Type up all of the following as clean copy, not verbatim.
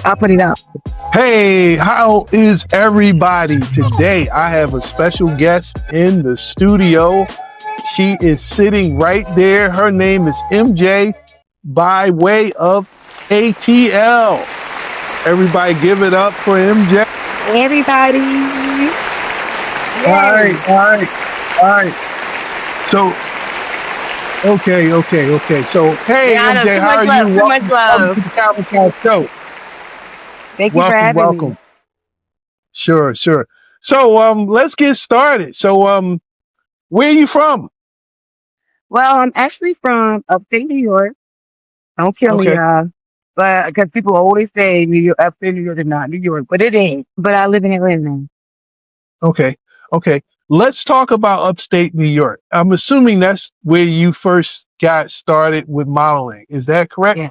I'll put it up. Hey, how is everybody? Today I have a special guest in the studio. She is sitting right there. Her name is MJ by way of ATL. Everybody give it up for MJ. Everybody. All right, Yay. all right, all right. So, okay. So, hey, Yeah, I know. MJ, Too how much are love. you? Too much Welcome love. to the Capital Show. Thank you for Welcome, having me. welcome. Sure. So, let's get started. So, where are you from? Well, I'm actually from upstate New York. Don't kill me, Okay. y'all. But because people always say New York, upstate New York is not New York, but it is. But I live in Atlanta. Okay. Okay. Let's talk about upstate New York. I'm assuming that's where you first got started with modeling. Is that correct? Yeah,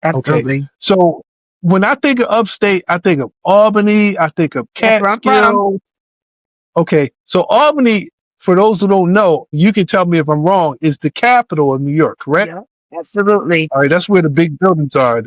Okay. absolutely. So when I think of upstate, I think of Albany, I think of That's where I'm from. Catskill. Okay. So Albany, for those who don't know, you can tell me if I'm wrong, is the capital of New York, correct? Yeah, absolutely. All right. That's where the big buildings are.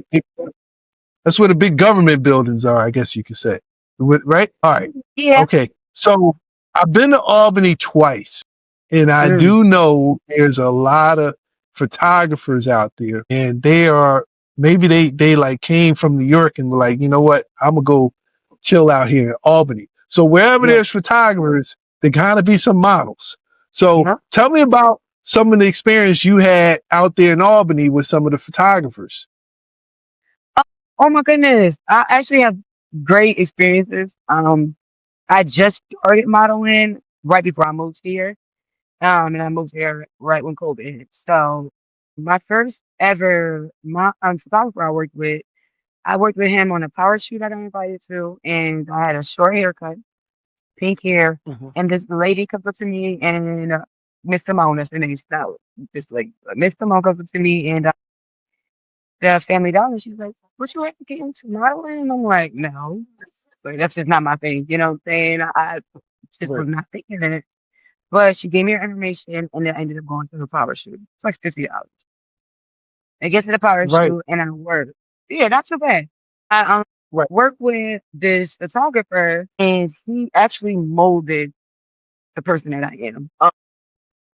That's where the big government buildings are, I guess you could say. Right? All right. Yeah. Okay. So I've been to Albany twice, and I Mm. do know there's a lot of photographers out there, and they are maybe they like came from New York and were like, you know what, I'm gonna go chill out here in Albany. So wherever Yeah. there's photographers, there gotta be some models. So Yeah. tell me about some of the experience you had out there in Albany with some of the photographers. Oh my goodness. I actually have great experiences. I just started modeling right before I moved here. And I moved here right when COVID hit. So my first ever photographer I worked with him on a power shoot I got invited to, and I had a short haircut, pink hair, Mhm. and this lady comes up to me and Miss Simone, that's her name. She's not this like Miss Simone comes up to me and the Family Dollar. She's like, "What you want to get into modeling?" And I'm like, "No, like that's just not my thing." You know what I'm saying? I just was Right. not thinking it. But she gave me her information, and then I ended up going to the power shoot. It's like $50. I get to the power Right. shoot, and I work. Yeah, not too bad. I Right. work with this photographer, and he actually molded the person that I am.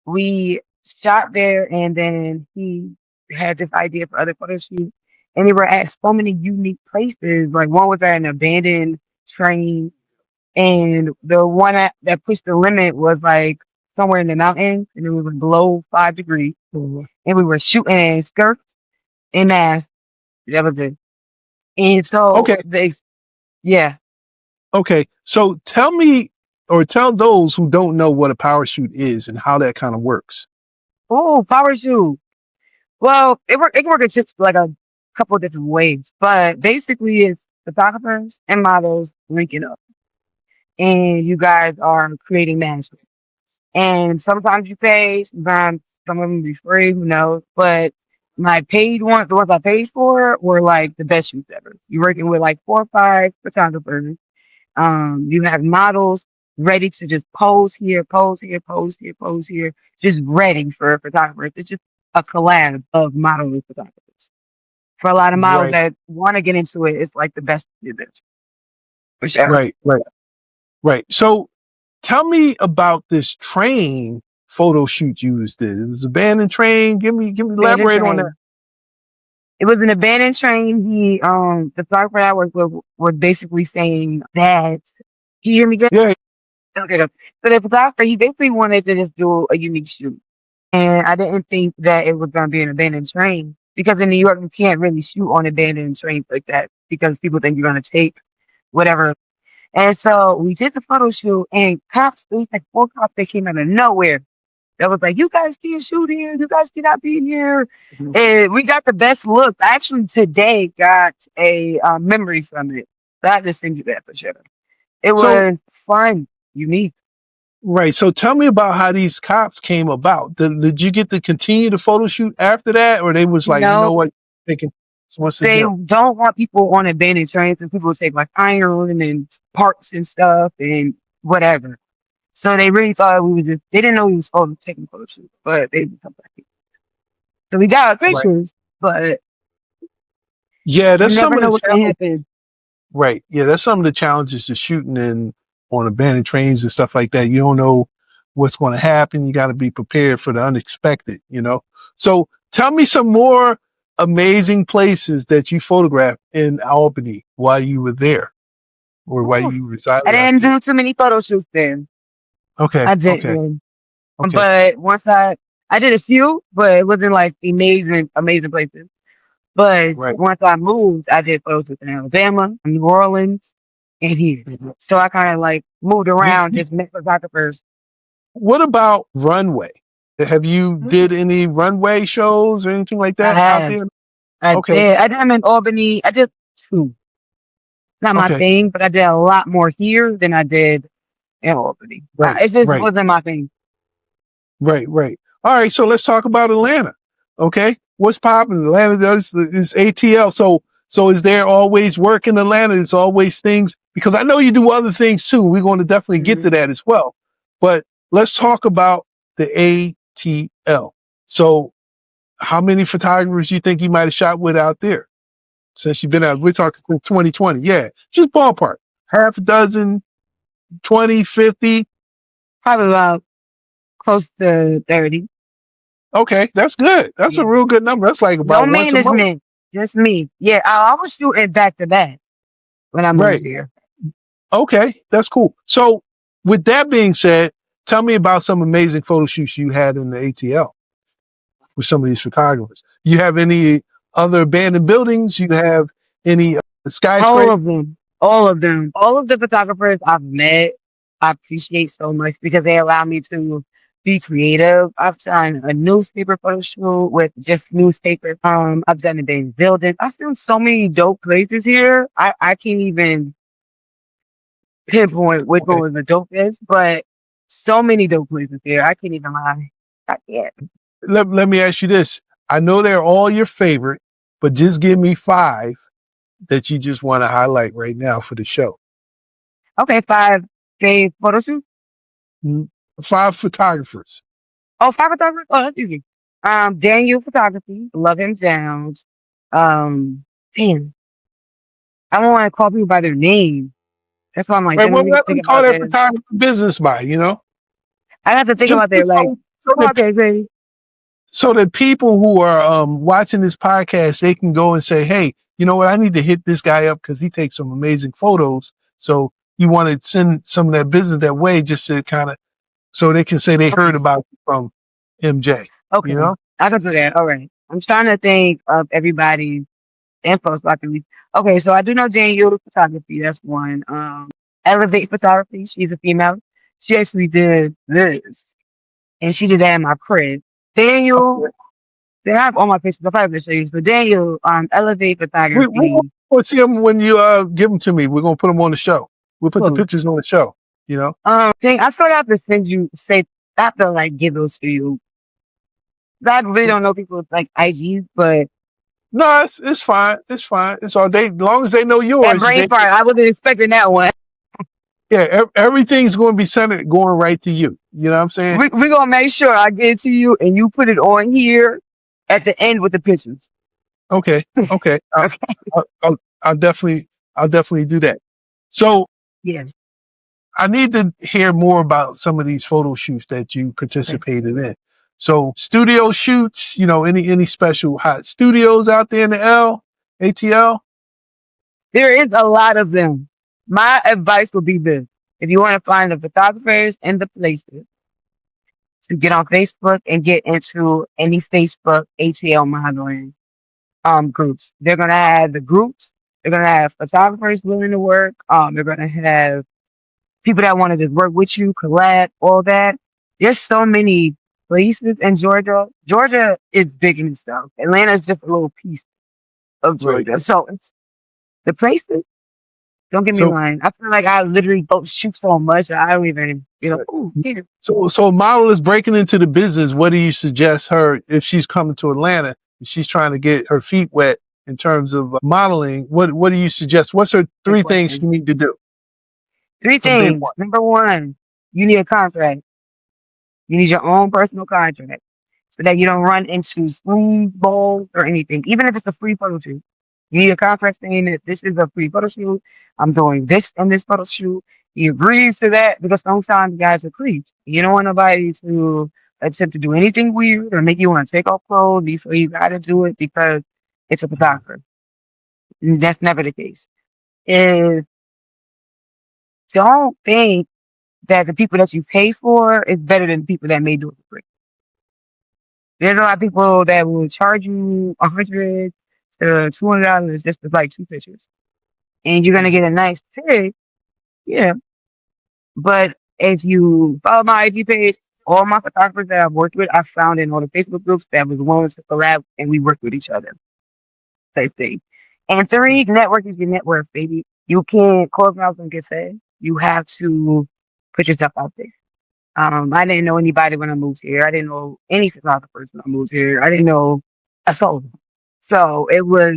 We shot there, and then he had this idea for other photo shoots, and they were at so many unique places. Like one was at an abandoned train, and the one that pushed the limit was like somewhere in the mountains, and it was like below 5 degrees. Mhm. And we were shooting in skirts and masks. That was it. And so Okay. yeah. Okay, so tell me or tell those who don't know what a power shoot is and how that kind of works. Oh, power shoot. Well, it can work in just like a couple of different ways, but basically it's photographers and models linking up, and you guys are creating management. And sometimes you pay, sometimes some of them be free, who knows? But my paid ones, the ones I paid for, were like the best shoots ever. You're working with like 4 or 5 photographers. You have models ready to just pose here, pose here, pose here, pose here, just ready for photographers. It's just a collab of models and photographers. For a lot of models Right, that want to get into it, it's like the best to do this for sure. right. So tell me about this train photo shoot you did. It was a abandoned train. Give me Abandoned elaborate on that. train. It was an abandoned train. The photographer I worked with was basically saying that. Can you hear me good? Yeah, Okay, good. So the photographer, he basically wanted to just do a unique shoot. And I didn't think that it was going to be an abandoned train because in New York, you can't really shoot on abandoned trains like that because people think you're going to take whatever. And so we did the photo shoot, and cops, there was like 4 cops that came out of nowhere that was like, "You guys can't shoot here. You guys cannot be in here." mhm. And we got the best look. I actually today got a memory from it. So I have to send you that for sure. It So was fun, unique. right. So tell me about how these cops came about. Did you get to continue the photo shoot after that, or they was like, you know No, what, thinking once they again? don't want people on abandoned trains and people take like iron and parts and stuff and whatever. So they really thought we was just, they didn't know we was supposed to take photo shoots, but they did something like it. So we got Right. pictures, but Yeah, You that's some never of know the what can challenges. happen. Right. Yeah, that's some of the challenges to shooting in on abandoned trains and stuff like that. You don't know what's going to happen. You got to be prepared for the unexpected. So tell me some more amazing places that you photographed in Albany while you were there or while Ooh, you I resided out didn't there. do too many photo shoots there. Okay. I Okay. didn't. Okay. But I did a few, but it wasn't like amazing, amazing places. But Right. once I moved, I did photo shoots in Alabama, New Orleans, and here. Mhm. So I kind of like moved You, around, you, just met photographers. what about runway? Have you did Mm. any runway shows or anything like I that out have. there? I Okay. did. I did them in Albany. I did two. Not my Okay. thing, but I did a lot more here than I did in Albany. Right. It just Right. wasn't my thing. Right, right. All right, so let's talk about Atlanta. Okay, what's popping? Atlanta does is ATL. So is there always work in Atlanta? There's always things because I know you do other things too. We're going to definitely get to Mhm. that as well. But let's talk about the ATL. So how many photographers you think you might have shot with out there since you've been out? We're talking since 2020. Yeah, just ballpark. Half a dozen, 20, 50. Probably about close to 30. Okay, that's good. That's a Yeah. real good number. That's like No about once a month. management, just me. Yeah, I was shooting back to back when I moved Right. here. Okay, that's cool. So, with that being said, tell me about some amazing photo shoots you had in the ATL with some of these photographers. You have any other abandoned buildings? You have any All skyscrapers? of them. All of them. All of the photographers I've met, I appreciate so much because they allow me to be creative. I've done a newspaper photo shoot with just newspapers. I've done it in buildings. I've seen so many dope places here. I can't even pinpoint which one Okay, was the dopest, but so many dope places here. I can't even lie. I can't. let me ask you this. I know they're all your favorite, but just give me five that you just want to highlight right now for the show. Okay, five day photo shoot. Mm, five photographers. Oh, five photographers? Oh, that's easy. Daniel Photography, love him down. Um, damn, I don't want to call people by their name. That's why I'm like, Right, let well, me let think them call about their this. photographer business by. I have to think Just, about that. just Like, so oh, that okay, say, so that people who are watching this podcast, they can go and say, hey, you know what? I need to hit this guy up because he takes some amazing photos. So you want to send some of that business that way just to kind of, so they can say they heard okay, about you from MJ, you okay, know? I can do that. All right. I'm trying to think of everybody's info so I can read. Okay, so I do know Daniel Photography. That's one. Elevate Photography. She's a female. She actually did this, and she did that in my crib. Daniel, Okay. they have all my pictures. I'll probably show you. So Daniel, Elevate We Photography. will see them when you give them to me. We're going to put them on the show. We'll put the Cool. pictures on the show, you know? Dang, I still have to send you. I have to like give those to you. I really don't know people's like IGs, but No, it's fine. It's fine. It's all they, as long as they know that yours, brain fart, I wasn't expecting that one. yeah, everything's going to be sent going right to you. You know what I'm saying? We're gonna make sure I get it to you and you put it on here at the end with the pictures. Okay, okay. Okay. I'll definitely do that. So Yeah. I need to hear more about some of these photo shoots that you Okay. participated in. So studio shoots, any special hot studios out there in the ATL? There is a lot of them. My advice would be this. If you want to find the photographers and the places, to get on Facebook and get into any Facebook ATL modeling groups. They're gonna have the groups, they're gonna have photographers willing to work, they're gonna have people that want to just work with you, collab, all that. There's so many places in Georgia. Georgia is big in itself. Atlanta's just a little piece of Right. Georgia. So it's the places, don't get me So lying. I feel like I literally don't shoot so much that I don't even, right. ooh, here. So a model is breaking into the business. What do you suggest her if she's coming to Atlanta and she's trying to get her feet wet in terms of modeling? What do you suggest? What's her Good three things she question. need to do Three from day things. one? Number one, you need a contract. You need your own personal contract so that you don't run into sleaze balls or anything, even if it's a free photo shoot. You need a contract saying that this is a free photo shoot. I'm doing this in this photo shoot. He agrees to that because sometimes guys are creeps. You don't want nobody to attempt to do anything weird or make you want to take off clothes before you got to do it because it's a Mhm. photographer. And that's never the case. Is don't think that the people that you pay for is better than the people that may do it for free. There's a lot of people that will charge you $100 to $200 just for like two pictures, and you're gonna Mhm. get a nice pic. Yeah, but if you follow my IG page, all my photographers that I've worked with, I found in all the Facebook groups that was willing to collab, and we work with each other. Same thing. And three, network is your net worth, baby. You can't close mouths and get fed. You have to put yourself out there. I didn't know anybody when I moved here. I didn't know any photographers when I moved here. I didn't know a soul. So it was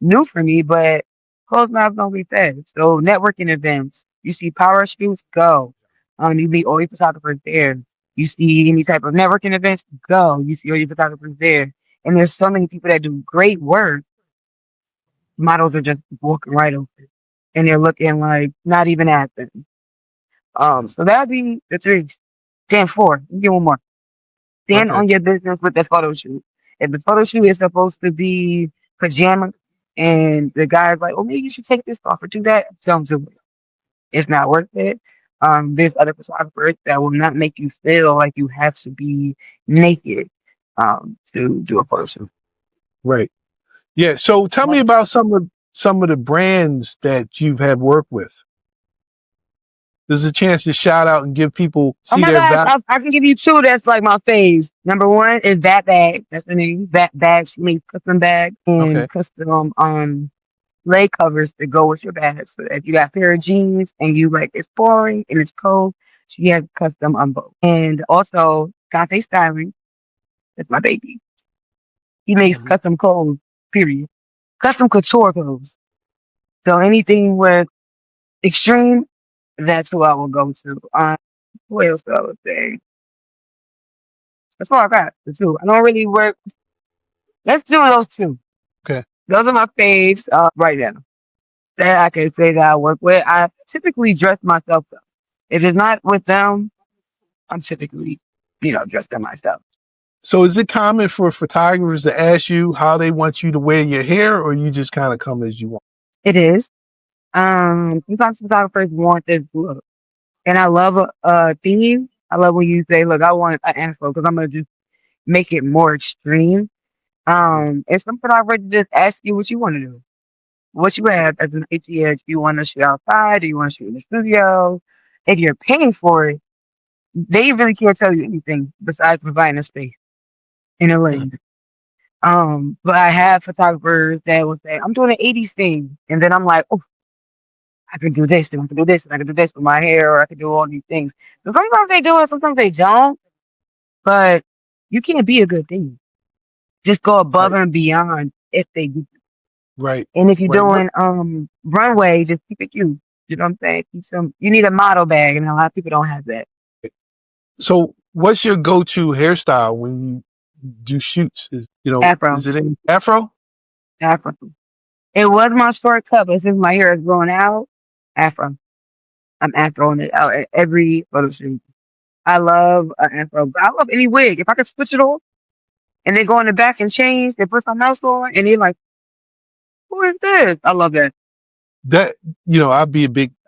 new for me, but closed mouths don't be fed. So networking events, you see power shoots, go. You meet all your photographers there. You see any type of networking events, go. You see all your photographers there. And there's so many people that do great work. Models are just walking right over it. And they're looking like not even at them. So that'd be the three. Then four. Give one more. Stand Okay. on your business with the photo shoot. If the photo shoot is supposed to be pajamas and the guy's like, oh, maybe you should take this off or do that, don't do it. It's not worth it. There's other photographers that will not make you feel like you have to be naked to do a photo shoot. Right. Yeah. So tell me about some of the brands that you've had work with. This is a chance to shout out and give people Oh see my their gosh, value. I can give you two that's like my faves. Number one is That Bag. That's the name. That Bag. She makes custom bags Okay. and custom leg covers to go with your bag. So if you got a pair of jeans and you like it's boring and it's cold, she has custom on both. And also Conte Styling, that's my baby. He makes Mhm. custom clothes, period. Custom couture clothes. So anything with extreme, that's who I will go to. What else I would say? That's all I got. The two. I don't really work. Let's do those two. Okay. Those are my faves right now that I can say that I work with. I typically dress myself though. If it's not with them, I'm typically, dressing myself. So is it common for photographers to ask you how they want you to wear your hair, or you just kind of come as you want? It is. Sometimes photographers want this look, and I love a theme. I love when you say, "Look, I want an afro," because I'm gonna just make it more extreme. And some photographers just ask you what you want to do, what you have as an idea. Do you want to shoot outside? Do you want to shoot in the studio? If you're paying for it, they really can't tell you anything besides providing a space in a Mhm. lane. But I have photographers that will say, I'm doing an 80s thing. And then I'm like, oh, I can do this, and I can do this, and I can do this with my hair, or I can do all these things. So sometimes they do it, sometimes they don't. But you can't be a good thing. Just go above Right. and beyond if they do. Right. And if you're Right. What? doing runway, just keep it cute. You know what I'm saying? Keep some you need a model bag, and a lot of people don't have that. So what's your go-to hairstyle when you do shoots? Afro. Is it in afro? Afro. It was my short cut, but since my hair is growing out, Afro. I'm afroing it out at every photo shoot. I love an afro. But I love any wig. If I could switch it off and then go in the back and change, they put something else on, and they're like, "Who is this?" I love that. That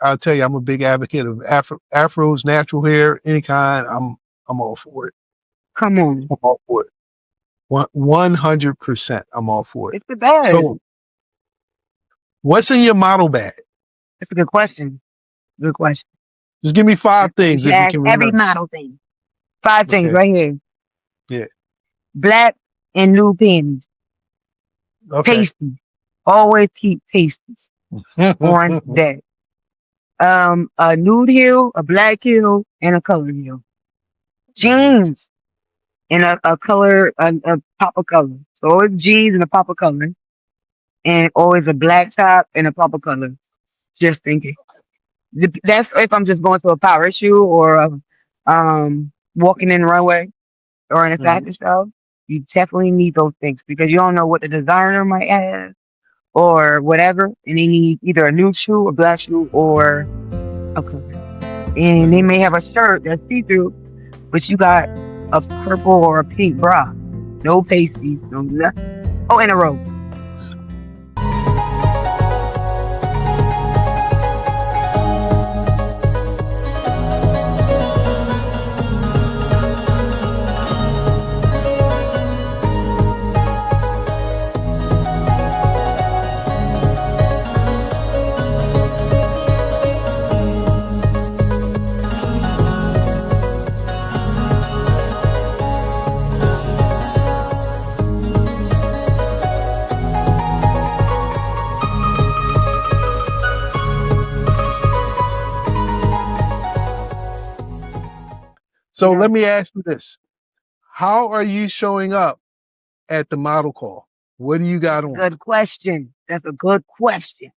I'll tell you, I'm a big advocate of afros, natural hair, any kind. I'm all for it. Come on, I'm all for it. 100%. I'm all for it. it's the best. So what's in your model bag? It's a good question. Good question. Just give me That's 5 what you things should if you ask can every remember. model thing. Five things Okay. right here: Yeah. black and new panties, Okay. pasties. Always keep pasties on deck. A nude heel, a black heel, and a color heel. Mhm. Jeans in a color, a pop of color. So always jeans and a pop of color, and always a black top and a pop of color. Just thinking. That's if I'm just going to a power shoot or walking in the runway or in a Mhm. fashion show. You definitely need those things because you don't know what the designer might have. or whatever, and they need either a nude shoe, a black shoe, or a color. And they Mhm. may have a shirt that's see through, but you got a purple or a pink bra. No pasties, no nothing. Oh, and a robe. So Yeah. let me ask you this. How are you showing up at the model call? What do you got That's a on? good question. That's a good question.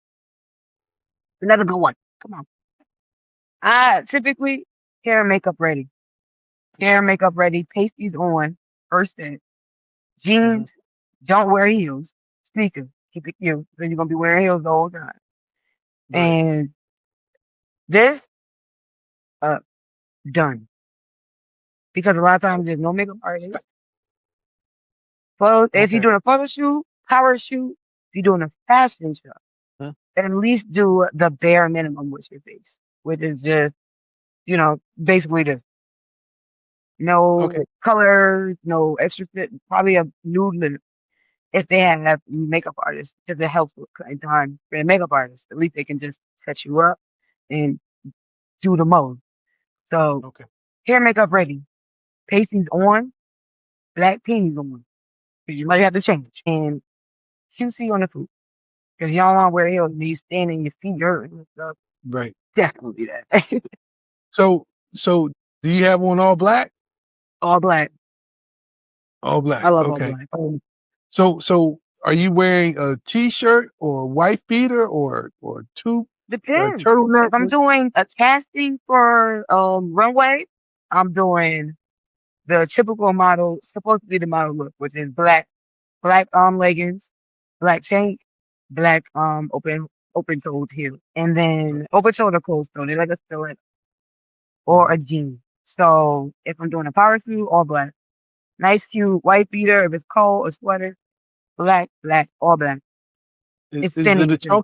Another good one. Come on. I typically hair and makeup ready. Hair and makeup ready. Pasties on. First set. Mhm. Jeans. Don't wear heels. Sneakers. Keep it cute. So you're gonna be wearing heels the whole time. Right. And this, uh, done. Because a lot of times there's no makeup artist. Well, if you're Okay. doing a photo shoot, power shoot, if you're doing a fashion show, Huh? at least do the bare minimum with your face, which is just, basically just Okay. no colors, no extra fit, probably a nude lip if they have makeup artists, because it helps with cutting time for the makeup artist. At least they can just set you up and do the most. So Okay. hair makeup ready, pasties on, black panties on, because you might have to change, and QC on the foot, because you don't want to wear heels and you standing, your feet hurting and stuff. Right. Definitely that. So so do you have on all black? All black. All I black. love all Okay. black. So are you wearing a t-shirt or a wife beater or two Depends. turtleneck? If I'm doing a casting for runway, I'm doing the typical model, supposed to be the model look, which is black leggings, black tank, black open toed heel, and then open toed or closed toe. They're like a stiletto or Mhm. a jean. So if I'm doing a power suit, all black. Nice cute white beater. If it's cold, a sweater, black, all black. It's Is it fitting a too.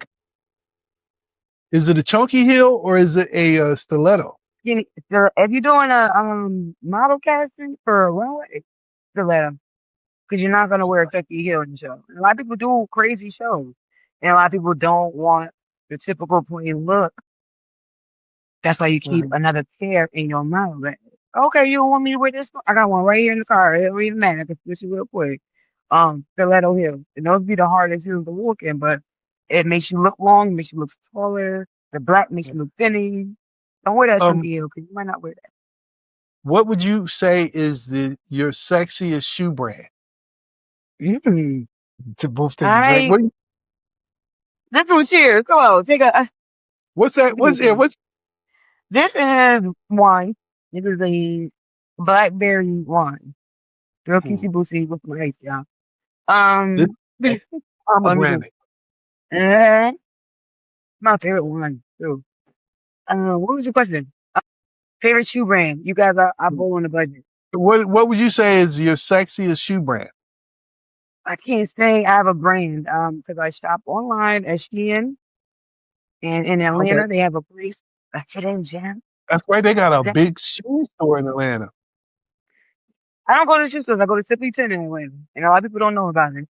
chunky heel or is it a stiletto? Skinny. So if you're doing a model casting for a runway, stiletto, because you're not gonna wear a chunky heel in the show. And a lot of people do crazy shows, and a lot of people don't want the typical plain look. That's why you keep Mhm. another pair in your model bag. Okay, you don't want me to wear this one? I got one right here in the car. It don't even matter. I can switch it real quick. Stiletto heel. And those be the hardest heels to walk in, but it makes you look long, makes you look taller. The black makes you look thinning. Don't wear that Um, chunky heel because you might not wear that. what would you say is your sexiest shoe brand? Mm. To both take a drink. I This one, cheers. Come on, take a. What's that? Let me do What's this it? one. What's This is wine. This is a blackberry wine. Real hmm, cutesy bootsy with my ice, y'all. this Oh, let me do. pomegranate? Uh, my favorite one too. What was your question? Favorite shoe brand? You guys are both on the budget. What would you say is your sexiest shoe brand? I can't say I have a brand because I shop online at Shein, and in Okay, Atlanta they have a place, a hidden gem. that's right. They got a That big shoe store in Atlanta. I don't go to shoe stores. I go to Simply 10 in Atlanta, and a lot of people don't know about it.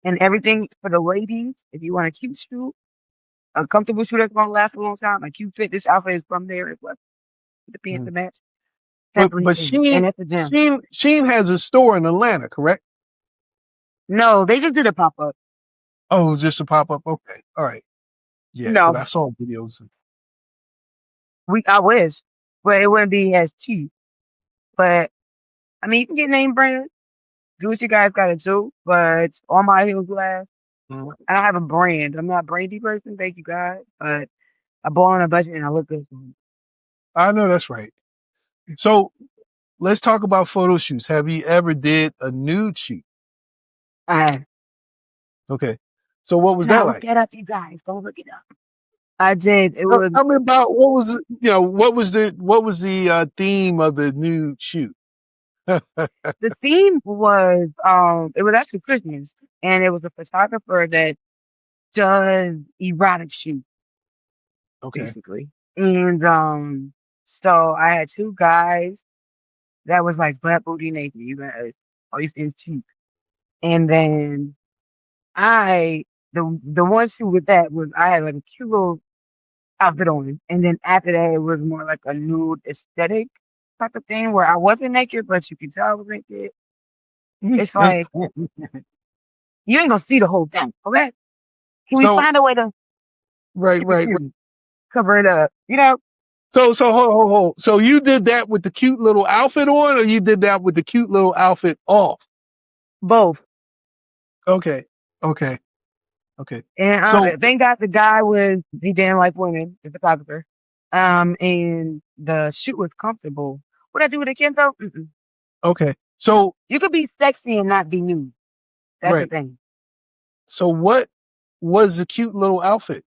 And everything for the ladies, if you want a cute shoe, a comfortable shoe that's gonna last a long time, a cute fit. This outfit is from there as well. The pants Mhm. to match. But Simply 10, Sheen and it's a gem. Sheen has a store in Atlanta, correct? No, they just did a pop up. Oh, it was just a pop up. Okay, all right, yeah, because No, I saw videos. I wish, but it wouldn't be as cheap. But I mean, you can get name brands. Do what you guys gotta do. But all my heels last. Mhm. I don't have a brand. I'm not a brandy person. Thank you, God. But I bought on a budget and I look good. So I know that's right. So let's talk about photo shoots. Have you ever did a nude shoot? I Okay. So what Do was that not look like? that up, you guys. Don't look it up. I did. It Tell was tell me about what was what was the theme of the new shoot? the theme was it was actually Christmas, and it was a photographer that does erotic shoots Okay. basically. And so I had two guys that was like butt booty naked, you guys. All you see is cheeks. And then I the one shoot with that was I had like a cute little outfit on. And then after that it was more like a nude aesthetic type of thing where I wasn't naked, but you could tell I was naked. It's like you ain't gonna see the whole thing, okay? Can we So find a way to right, keep it right, right. cute? Cover it up, you know? So hold. So you did that with the cute little outfit on, or you did that with the cute little outfit off? Both. Okay. Okay. Okay. And So thank God the guy he didn't like women, the photographer. And the shoot was comfortable. Would I do it again though? Mm-mm. okay. So You could be sexy and not be nude. That's the right. thing. So what was the cute little outfit?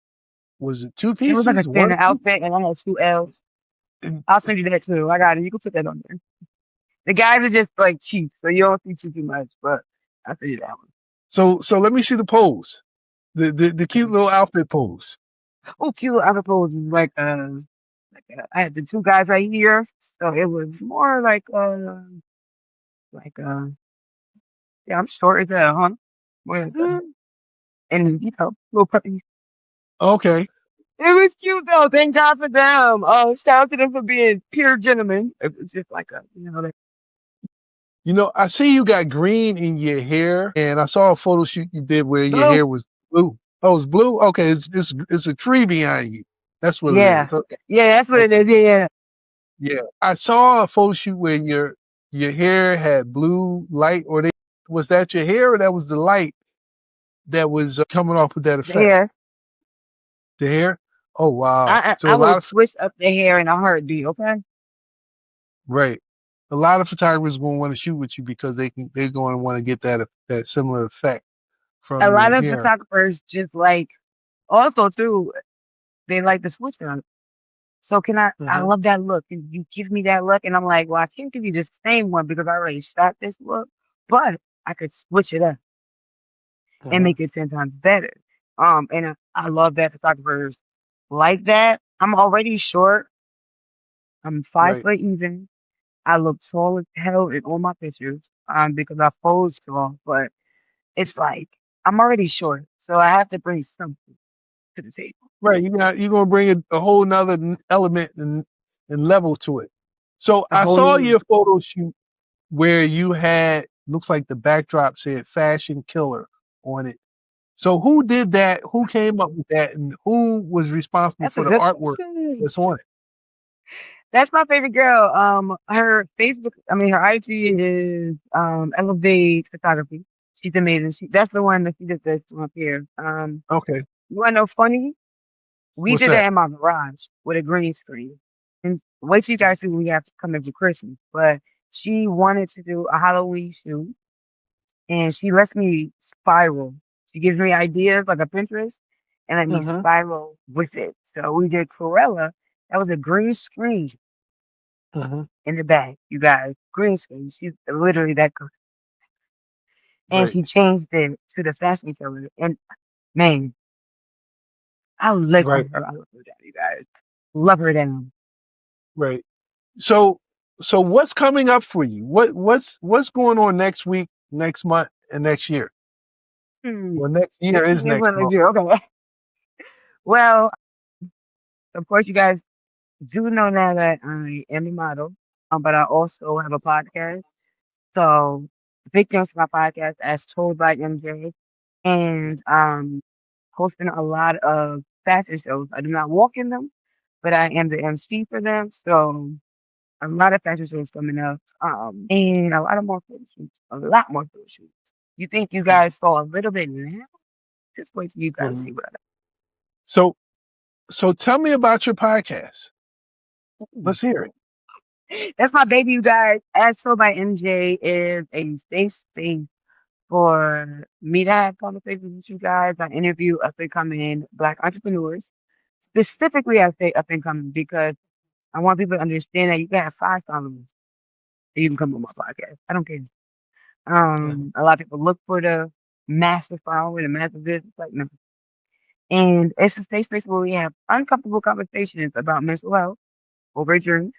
Was it two It was like a pieces, one thinner piece? outfit and I had two L's. I'll send you that too. I got it. You can put that on there. The guys are just like cheap, so you don't see too much, but I'll send you that one. So let me see the pose. The cute little outfit pose. Oh, cute. I propose is I had the two guys right here, so it was more like yeah, I'm short as hell, huh? More like Mm, and little puppies. okay. It was cute though. Thank God for them. Oh, shout out to them for being pure gentlemen. It was just like like I see you got green in your hair, and I saw a photo shoot you did where your blue. hair was blue. Oh, it's blue. Okay, it's a tree behind you. That's what it Yeah, is. Okay. yeah, that's what it Okay. is. Yeah, Yeah, I saw a photo shoot where your hair had blue light, or was that your hair, or that was the light that was coming off with that effect? yeah. The hair. Oh wow. So I a will lot of switch up the hair in a heartbeat. Okay. right. A lot of photographers going to want to shoot with you because they're going to want to get that similar effect A from your lot of hair. photographers just like also too. They like the switch up. So can I? I Hmm. love that look. Can you give me that look? And I'm like, well, I can't give you the same one because I already shot this look, but I could switch it up and Hmm. make it 10 times better. And I love that photographers like that. I'm already short. I'm five Right. foot even. I look tall as hell in all my pictures. Because I pose tall, but it's like I'm already short, so I have to bring something to the table. Right. You're going to bring a whole nother element and level to it. So A I whole saw new your photo shoot where you had, looks like the backdrop said Fashion Killer on it. So who did that? Who came up with that? And who was responsible That's a for the good artwork question. that's on it? That's my favorite girl. Her Facebook, I mean, her IG is Elevate Photography. She's amazing. That's the one that she did this one up here. Okay. You wanna know funny? We What's did that that? in my garage with a green screen. And wait till you guys see when we have to come in for Christmas. But she wanted to do a Halloween shoot, and she lets me spiral. She gives me ideas like a Pinterest, and let me Hmm. spiral with it. So we did Cruella. That was a green screen Hmm. in the back, you guys. Green screen. She's literally that good. And Right. she changed it to the fashion killer. And man, I live for Right. her. I love her down, you guys. Love her down. Right. So so what's coming up for you? What's going on next week, next month, and next year? Hmm. Well, next year Next is thing is next what I month. do. Okay. Well, of course, you guys do know now that I am a model, but I also have a podcast. So, big things for my podcast, as told by MJ, and hosting a lot of fashion shows. I do not walk in them, but I am the MC for them. So, a lot of fashion shows coming up, and a lot of more photo shoots. A lot more photo shoots. You think you guys saw a little bit now? Just wait till you guys Mhm. see what So so tell me about your podcast. I do. Let's hear it. That's my baby, you guys. As told by MJ is a safe space for me to have conversations with you guys. I interview up and coming Black entrepreneurs. Specifically, I say up and coming because I want people to understand that you can have 5 followers and you can come on my podcast. I don't care. A lot of people look for the massive following, the massive business, like no. And it's a safe space where we have uncomfortable conversations about mental health over drinks.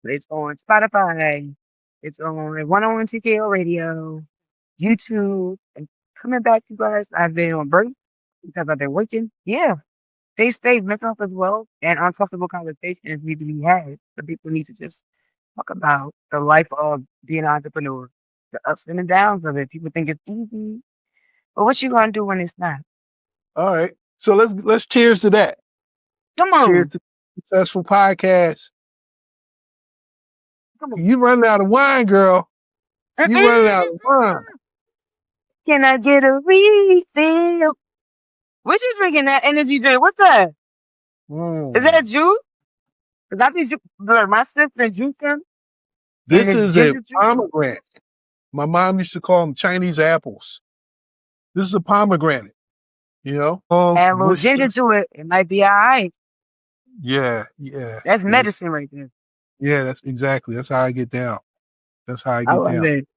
It's on Spotify. It's on 101 TKO Radio, YouTube. And coming back to you guys, I've been on break because I've been working. Yeah, they stay mental health as well, and uncomfortable conversations need to be had. So people need to just talk about the life of being an entrepreneur, the ups and the downs of it. People think it's easy, but what you gonna do when it's not? All right. So let's cheers to that. Come Cheers on, to successful podcast. come on. You running out of wine, girl. You running out of wine. Can I get a refill? What you drinking that energy drink? What's that? Is that juice? Cause I think my sister juice them, and This it's is a ginger juice pomegranate. My mom used to call them Chinese apples. This is a pomegranate. You know, and a little ginger Worcester. to it. It might be all right. Yeah. That's It's medicine right there. yeah. That's exactly. That's how I get down. That's how I I get love down. it.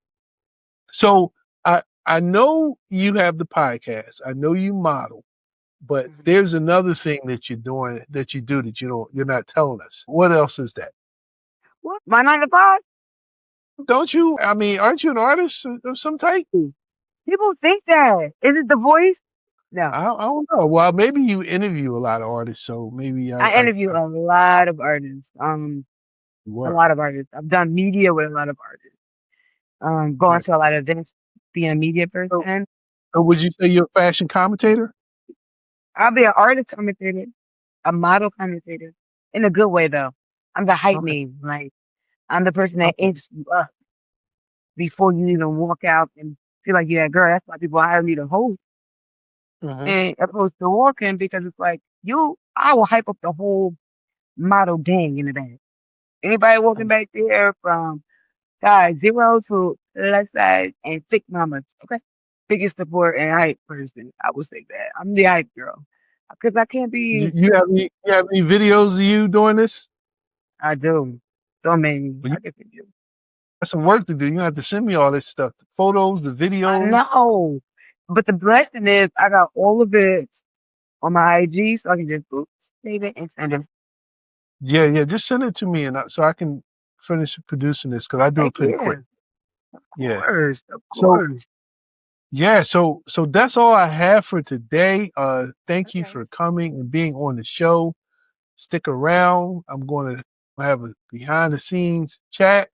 So I know you have the podcast. I know you model, but there's another thing that you're doing that you do that you're not telling us. What else is that? What? My 9 to 5? Don't you? I mean, aren't you an artist of some type? People think that. Is it the voice? No. I don't know. Well, maybe you interview a lot of artists, so maybe I interview a lot of artists. A lot of artists. I've done media with a lot of artists. Going to a lot of events, being a media person. So would you say you're a fashion commentator? I'll be an artist commentator, a model commentator, in a good way though. I'm the hype Okay. man. Like I'm the person that amps you up before you even walk out and feel like you're that girl. That's why people hire me to host, and opposed to walking because it's like I will hype up the whole model gang in the bag. Anybody walking back there from size 0 to plus size and thick mamas, okay? Biggest support and hype person. I would say that. I'm the hype girl. Because I can't be. You have any videos of you doing this? I do. So many. Well, I can see you. got some work to do. You have to send me all this stuff, the photos, the I videos. know. But the blessing is I got all of it on my IG, so I can just save it and send it. Yeah. Just send it to me, and so I can finish producing this because I do it pretty quick. Of Yeah. course. Of So course. yeah, so that's all I have for today. Thank you for coming and being on the show. Stick around. I'm going to have a behind the scenes chat,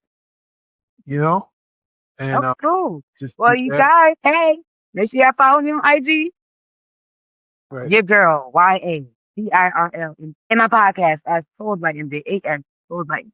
and Oh, cool. just Well, do you that. guys, hey, make sure y'all follow me on IG. Right. Your girl, YAGIRL. In my podcast, as told by MJ, AS told by